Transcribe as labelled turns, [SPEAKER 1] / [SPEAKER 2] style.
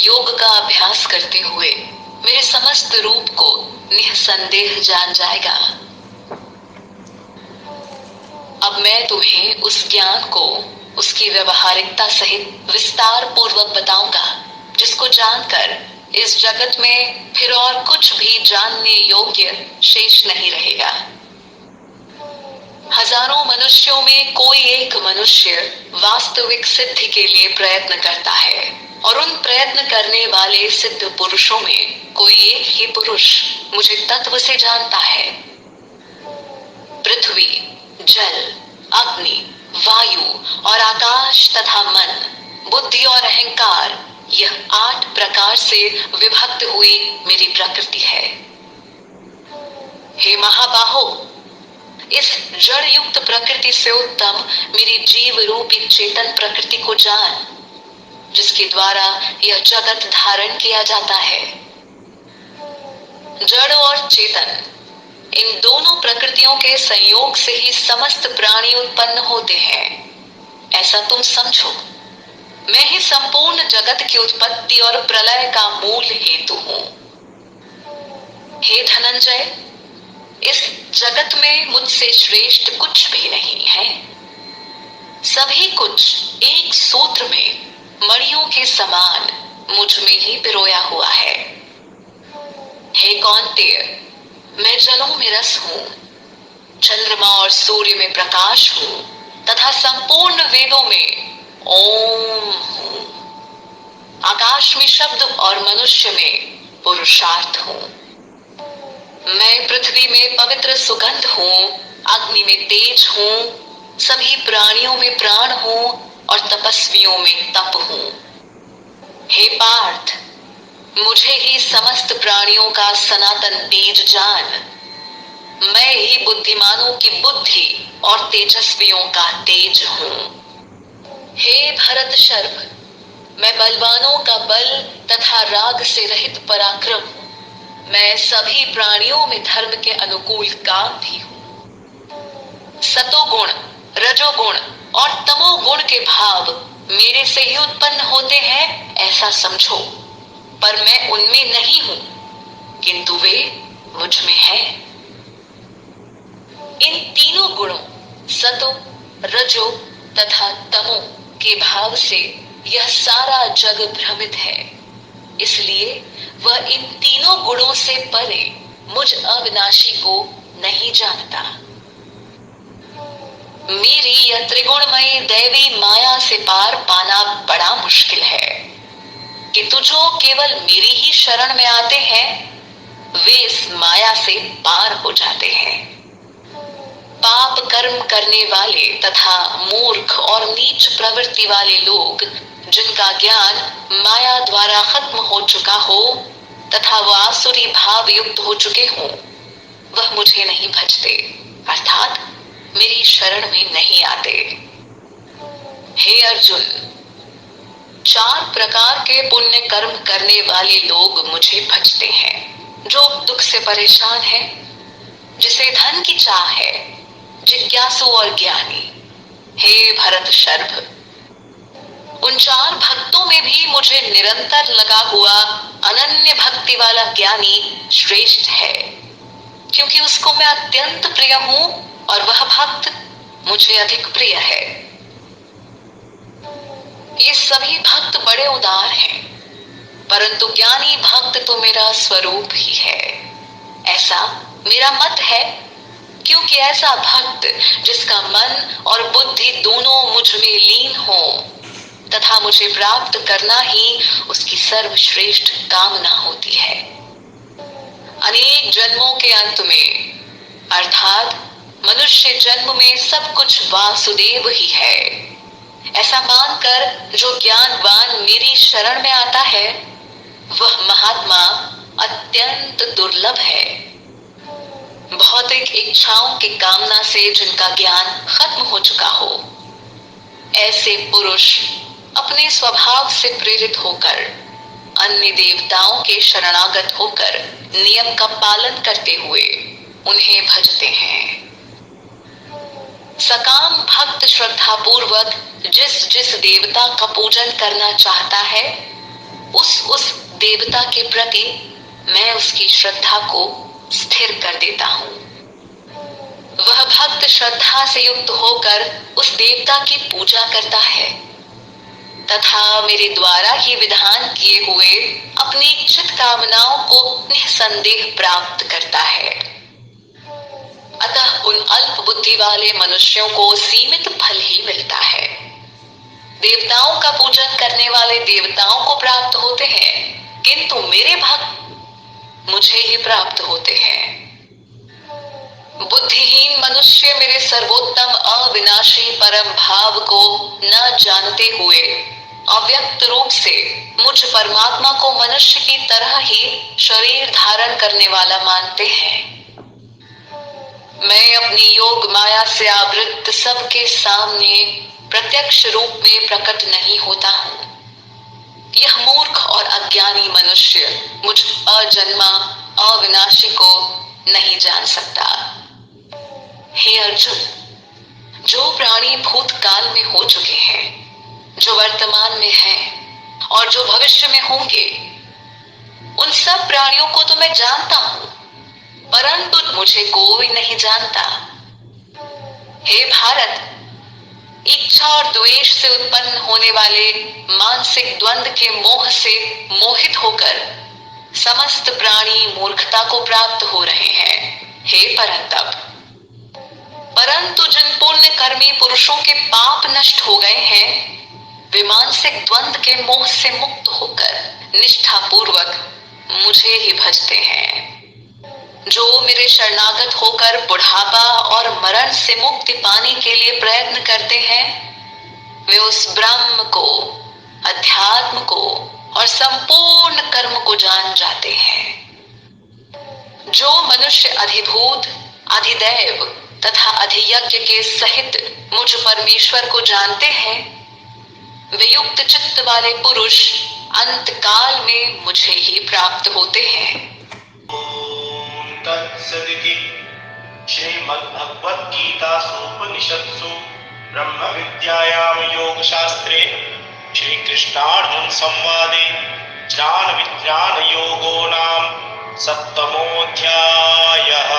[SPEAKER 1] योग का अभ्यास करते हुए मेरे समस्त रूप को निसंदेह जान जाएगा। अब मैं तुम्हें उस ज्ञान को उसकी व्यवहारिकता सहित विस्तार पूर्वक बताऊंगा, जिसको जानकर इस जगत में फिर और कुछ भी जानने योग्य शेष नहीं रहेगा। हजारों मनुष्यों में कोई एक मनुष्य वास्तविक सिद्धि के लिए प्रयत्न करता है, और उन प्रयत्न करने वाले सिद्ध पुरुषों में कोई एक ही पुरुष मुझे तत्व से जानता है। पृथ्वी, जल, अग्नि, वायु और आकाश तथा मन, बुद्धि और अहंकार, यह 8 प्रकार से विभक्त हुई मेरी प्रकृति है। हे महाबाहो, इस जड़ युक्त प्रकृति से उत्तम मेरी जीव रूपी चेतन प्रकृति को जान, जिसके द्वारा यह जगत धारण किया जाता है। जड़ और चेतन, इन दोनों प्रकृतियों के संयोग से ही समस्त प्राणी उत्पन्न होते हैं, ऐसा तुम समझो। मैं ही संपूर्ण जगत की उत्पत्ति और प्रलय का मूल हेतु हूं। हे धनंजय, इस जगत में मुझसे श्रेष्ठ कुछ भी नहीं है। सभी कुछ एक सूत्र में मणियों के समान मुझ में ही पिरोया हुआ है। हे कौन्तेय, मैं जलों में रस हूं, चंद्रमा और सूर्य में प्रकाश हूं, तथा संपूर्ण वेदों में ओम हूं। आकाश में शब्द और मनुष्य में पुरुषार्थ हूं। मैं पृथ्वी में पवित्र सुगंध हूं, अग्नि में तेज हूं, सभी प्राणियों में प्राण हूं और तपस्वियों में तप हूं। हे पार्थ, मुझे ही समस्त प्राणियों का सनातन तेज जान। मैं ही बुद्धिमानों की बुद्धि और तेजस्वियों का तेज हूं। हे भरत शर्व, मैं बलवानों का बल तथा राग से रहित पराक्रम हूं। मैं सभी प्राणियों में धर्म के अनुकूल काम भी हूं। सतोगुण, रजोगुण और तमोगुण के भाव मेरे से ही उत्पन्न होते हैं, ऐसा समझो। पर मैं उनमें नहीं हूं, किंतु वे मुझ में हैं। इन तीनों गुणों, सतो, रजो तथा तमो के भाव से यह सारा जग भ्रमित है। इसलिए वह इन तीनों गुणों से परे मुझ अविनाशी को नहीं जानता। मेरी यह त्रिगुणमयी दैवी माया से पार पाना बड़ा मुश्किल है, किंतु जो केवल मेरी ही शरण में आते हैं, वे इस माया से पार हो जाते हैं। पाप कर्म करने वाले तथा मूर्ख और नीच प्रवृत्ति वाले लोग, जिनका ज्ञान माया द्वारा खत्म हो चुका हो तथा वह आसुरी भाव युक्त हो चुके हों, वह मुझे नहीं भजते, अर्थात मेरी शरण में नहीं आते। हे अर्जुन, 4 प्रकार के पुण्य कर्म करने वाले लोग मुझे भजते हैं। जो दुख से परेशान है, जिसे धन की चाह है, जिज्ञासु और ज्ञानी। हे भरत शर्व, उन 4 भक्तों में भी मुझे निरंतर लगा हुआ अनन्य भक्ति वाला ज्ञानी श्रेष्ठ है, क्योंकि उसको मैं अत्यंत प्रिय हूं और वह भक्त मुझे अधिक प्रिय है। ये सभी भक्त बड़े उदार हैं, परंतु ज्ञानी भक्त तो मेरा स्वरूप ही है, ऐसा मेरा मत है। क्योंकि ऐसा भक्त जिसका मन और बुद्धि दोनों मुझ में लीन हो तथा मुझे प्राप्त करना ही उसकी सर्वश्रेष्ठ कामना होती है। अनेक जन्मों के अंत में, अर्थात मनुष्य जन्म में सब कुछ वासुदेव ही है, ऐसा मानकर जो ज्ञानवान मेरी शरण में आता है, वह महात्मा अत्यंत दुर्लभ है। भौतिक इच्छाओं की कामना से जिनका ज्ञान खत्म हो चुका हो, ऐसे पुरुष अपने स्वभाव से प्रेरित होकर अन्य देवताओं के शरणागत होकर नियम का पालन करते हुए उन्हें भजते हैं। सकाम भक्त श्रद्धा पूर्वक जिस जिस देवता का पूजन करना चाहता है, उस देवता के प्रति मैं उसकी श्रद्धा को स्थिर कर देता हूं। वह भक्त श्रद्धा से युक्त होकर उस देवता की पूजा करता है तथा मेरे द्वारा ही विधान किए हुए अपनी इच्छित कामनाओं को निसंदेह प्राप्त करता है। अतः उन अल्प बुद्धि वाले मनुष्यों को सीमित फल ही मिलता है। देवताओं का पूजन करने वाले देवताओं को प्राप्त होते हैं, किंतु मेरे भक्त मुझे ही प्राप्त होते हैं। बुद्धिहीन मनुष्य मेरे सर्वोत्तम अविनाशी परम भाव को न जानते हुए अव्यक्त रूप से मुझ परमात्मा को मनुष्य की तरह ही शरीर धारण करने वाला मानते हैं। मैं अपनी योग माया से आवृत्त सबके सामने प्रत्यक्ष रूप में प्रकट नहीं होता हूं। यह मूर्ख और अज्ञानी मनुष्य मुझ अजन्मा अविनाशी को नहीं जान सकता। हे अर्जुन, जो प्राणी भूतकाल में हो चुके हैं, जो वर्तमान में हैं और जो भविष्य में होंगे, उन सब प्राणियों को तो मैं जानता हूं, परंतु मुझे कोई नहीं जानता। हे भारत, इच्छा और द्वेष से उत्पन्न होने वाले मानसिक द्वंद के मोह से मोहित होकर समस्त प्राणी मूर्खता को प्राप्त हो रहे हैं। हे परंतप, परंतु जिन पुण्य कर्मी पुरुषों के पाप नष्ट हो गए हैं, वे मानसिक द्वंद के मोह से मुक्त होकर निष्ठा पूर्वक मुझे ही भजते हैं। जो मेरे शरणागत होकर बुढ़ापा और मरण से मुक्ति पाने के लिए प्रयत्न करते हैं, वे उस ब्रह्म को, अध्यात्म को और संपूर्ण कर्म को जान जाते हैं। जो मनुष्य अधिभूत, अधिदैव तथा अधियज्ञ के सहित मुझ परमेश्वर को जानते हैं, वे युक्त चित्त वाले पुरुष अंत काल में मुझे ही प्राप्त होते हैं।
[SPEAKER 2] ओम तत्सदिति श्रीमद्भगवद्गीतासूपनिषत्सु ब्रह्म विद्यायां योगशास्त्रे श्रीकृष्णार्जुन संवादे ज्ञान विज्ञान योगो नाम 7मोऽध्यायः।